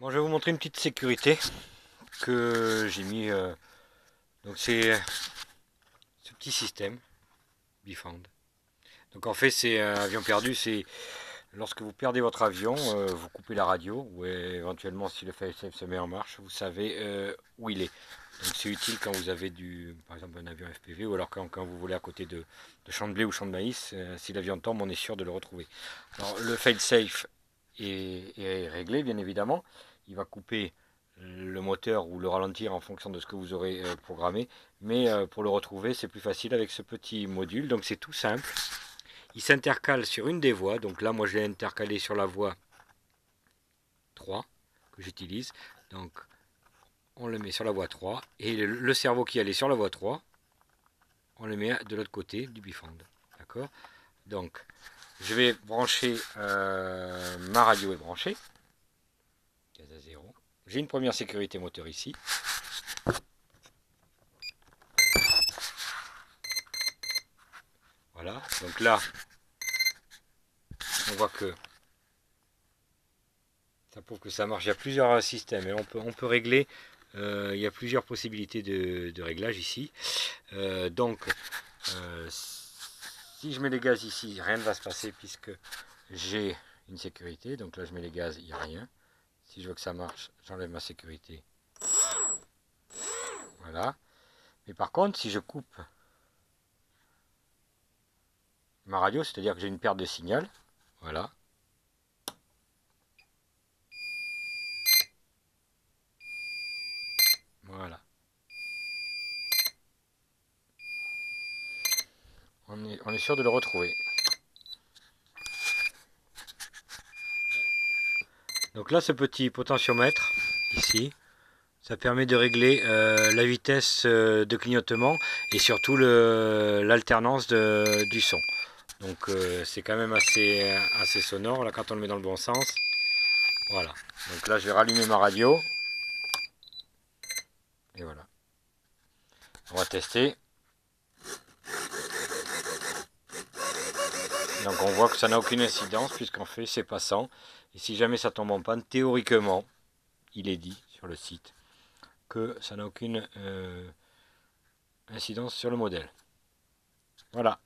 Bon, je vais vous montrer une petite sécurité que j'ai mis. Donc c'est ce petit système Bifand. Donc en fait c'est un avion perdu, c'est lorsque vous perdez votre avion, vous coupez la radio ou éventuellement si le fail-safe se met en marche, vous savez où il est. Donc c'est utile quand vous avez par exemple un avion FPV ou alors quand vous volez à côté de champs de blé ou champs de maïs, si l'avion tombe, on est sûr de le retrouver. Alors le fail-safe est réglé bien évidemment, il va couper le moteur ou le ralentir en fonction de ce que vous aurez programmé, mais pour le retrouver c'est plus facile avec ce petit module, donc c'est tout simple. Il s'intercale sur une des voies, donc là moi je l'ai intercalé sur la voie 3 que j'utilise, donc on le met sur la voie 3 et le cerveau qui allait sur la voie 3, on le met de l'autre côté du bifond. D'accord. Donc je vais brancher, ma radio est branchée, gaz à 0. J'ai une première sécurité moteur ici. Voilà, donc là on voit que ça prouve que ça marche. Il y a plusieurs systèmes et on peut régler. Il y a plusieurs possibilités de réglage ici. Donc, si je mets les gaz ici, rien ne va se passer puisque j'ai une sécurité. Donc là, je mets les gaz, il n'y a rien. Si je veux que ça marche, j'enlève ma sécurité. Voilà. Mais par contre, si je coupe ma radio, c'est-à-dire que j'ai une perte de signal, voilà. Voilà. On est sûr de le retrouver. Donc là, ce petit potentiomètre, ici, ça permet de régler la vitesse de clignotement et surtout l'alternance du son. Donc c'est quand même assez sonore là quand on le met dans le bon sens. Voilà. Donc là je vais rallumer ma radio. Et voilà. On va tester. Donc on voit que ça n'a aucune incidence puisqu'en fait c'est passant. Et si jamais ça tombe en panne, théoriquement, il est dit sur le site que ça n'a aucune incidence sur le modèle. Voilà.